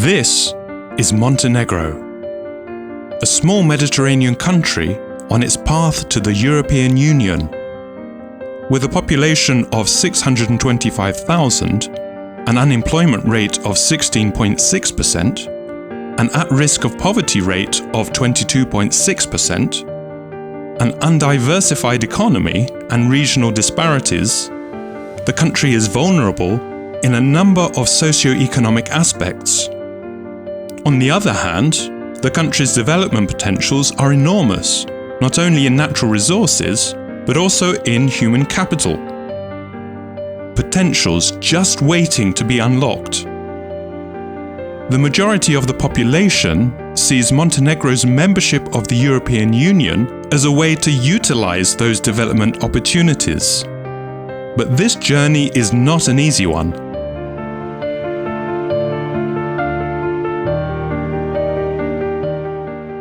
This is Montenegro, a small Mediterranean country on its path to the European Union. With a population of 625,000, an unemployment rate of 16.6%, an at-risk of poverty rate of 22.6%, an undiversified economy and regional disparities, the country is vulnerable in a number of socio-economic aspects. On the other hand, the country's development potentials are enormous, not only in natural resources, but also in human capital. Potentials just waiting to be unlocked. The majority of the population sees Montenegro's membership of the European Union as a way to utilize those development opportunities. But this journey is not an easy one.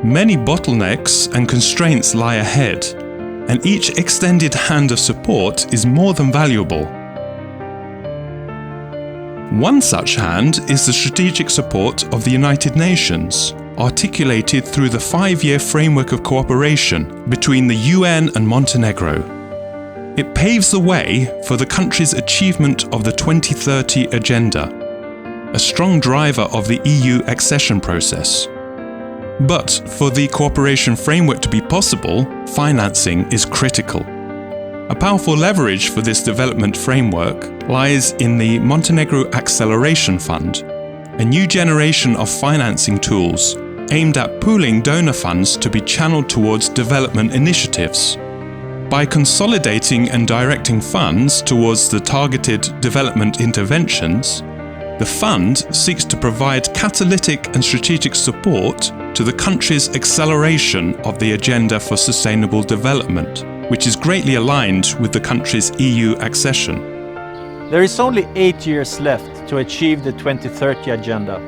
Many bottlenecks and constraints lie ahead, and each extended hand of support is more than valuable. One such hand is the strategic support of the United Nations, articulated through the 5-year framework of cooperation between the UN and Montenegro. It paves the way for the country's achievement of the 2030 agenda, a strong driver of the EU accession process. But for the cooperation framework to be possible, financing is critical. A powerful leverage for this development framework lies in the Montenegro Acceleration Fund, a new generation of financing tools aimed at pooling donor funds to be channeled towards development initiatives. By consolidating and directing funds towards the targeted development interventions, the fund seeks to provide catalytic and strategic support to the country's acceleration of the agenda for sustainable development, which is greatly aligned with the country's EU accession. There is only 8 years left to achieve the 2030 agenda,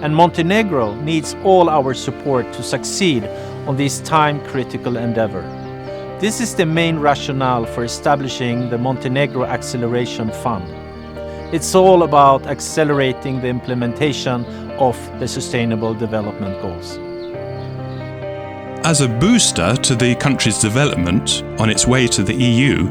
and Montenegro needs all our support to succeed on this time-critical endeavor. This is the main rationale for establishing the Montenegro Acceleration Fund. It's all about accelerating the implementation of the Sustainable Development Goals. As a booster to the country's development on its way to the EU,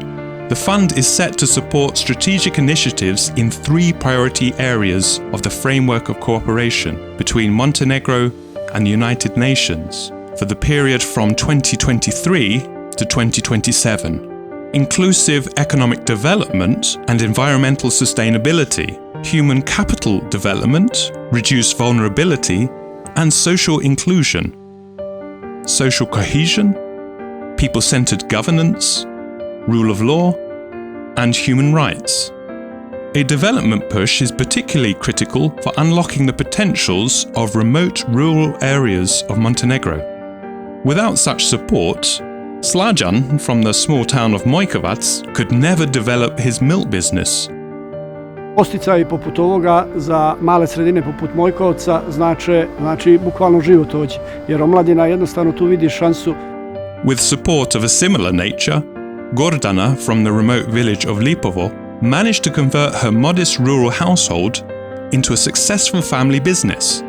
the fund is set to support strategic initiatives in 3 priority areas of the framework of cooperation between Montenegro and the United Nations for the period from 2023 to 2027. Inclusive economic development and environmental sustainability, human capital development, reduced vulnerability, and social inclusion. Social cohesion, people-centered governance, rule of law, and human rights. A development push is particularly critical for unlocking the potentials of remote rural areas of Montenegro. Without such support, Slađan from the small town of Mojkovac could never develop his milk business. Posticaji poput ovoga za male sredine poput Mojkovca znači bukvalno život ovdje, jer omladina jednostavno tu vidi šansu. With support of a similar nature, Gordana from the remote village of Lipovo managed to convert her modest rural household into a successful family business,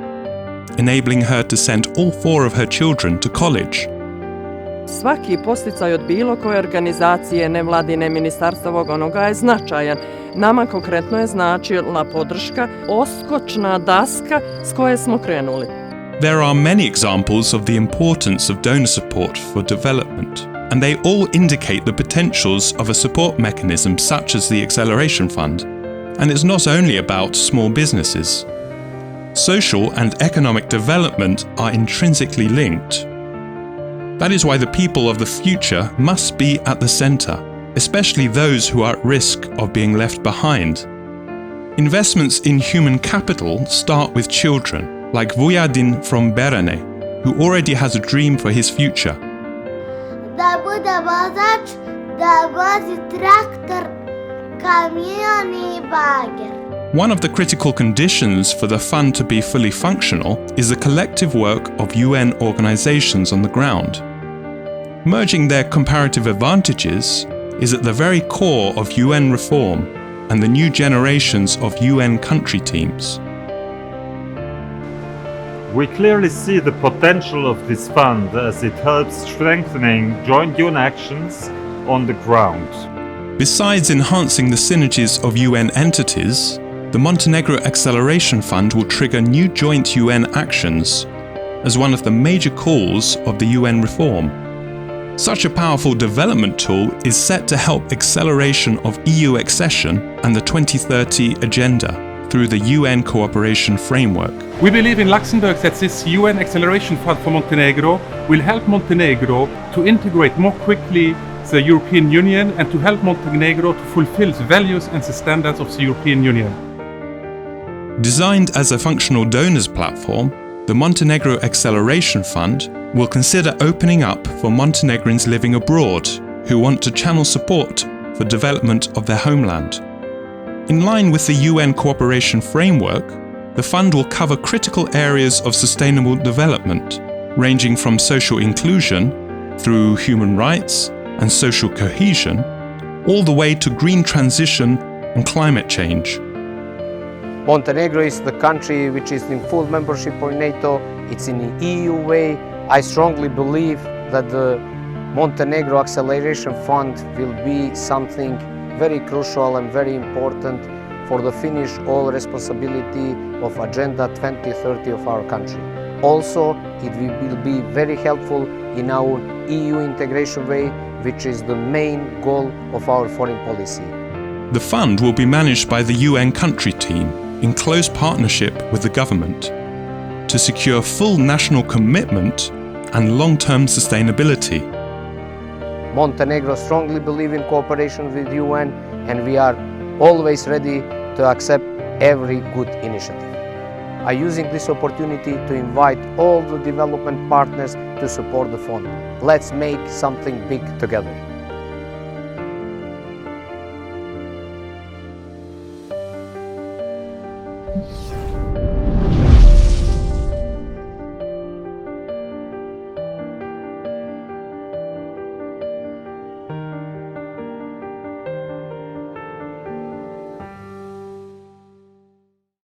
enabling her to send all 4 of her children to college. Svaki posticaj od bilo koje organizacije, nevladine, ministarstva ovog onoga je značajan. Nama konkretno je značila podrška, odskočna daska s koje smo krenuli. There are many examples of the importance of donor support for development, and they all indicate the potentials of a support mechanism such as the Acceleration Fund. And it's not only about small businesses. Social and economic development are intrinsically linked. That is why the people of the future must be at the center, especially those who are at risk of being left behind. Investments in human capital start with children, like Vujadin from Berene, who already has a dream for his future. Da bude vozač, da vozi traktor, kamion I bager. One of the critical conditions for the fund to be fully functional is the collective work of UN organizations on the ground. Merging their comparative advantages is at the very core of UN reform and the new generations of UN country teams. We clearly see the potential of this fund as it helps strengthening joint UN actions on the ground. Besides enhancing the synergies of UN entities, the Montenegro Acceleration Fund will trigger new joint UN actions as one of the major calls of the UN reform. Such a powerful development tool is set to help acceleration of EU accession and the 2030 agenda through the UN cooperation framework. We believe in Luxembourg that this UN Acceleration Fund for Montenegro will help Montenegro to integrate more quickly the European Union and to help Montenegro to fulfill the values and the standards of the European Union. Designed as a functional donors platform, the Montenegro Acceleration Fund will consider opening up for Montenegrins living abroad who want to channel support for development of their homeland. In line with the UN cooperation framework, the fund will cover critical areas of sustainable development, ranging from social inclusion through human rights and social cohesion, all the way to green transition and climate change. Montenegro is the country which is in full membership of NATO. It's in the EU way. I strongly believe that the Montenegro Acceleration Fund will be something very crucial and very important for the Finnish all responsibility of Agenda 2030 of our country. Also, it will be very helpful in our EU integration way, which is the main goal of our foreign policy. The fund will be managed by the UN country team in close partnership with the government to secure full national commitment and long-term sustainability. Montenegro strongly believes in cooperation with the UN, and we are always ready to accept every good initiative. I'm using this opportunity to invite all the development partners to support the fund. Let's make something big together.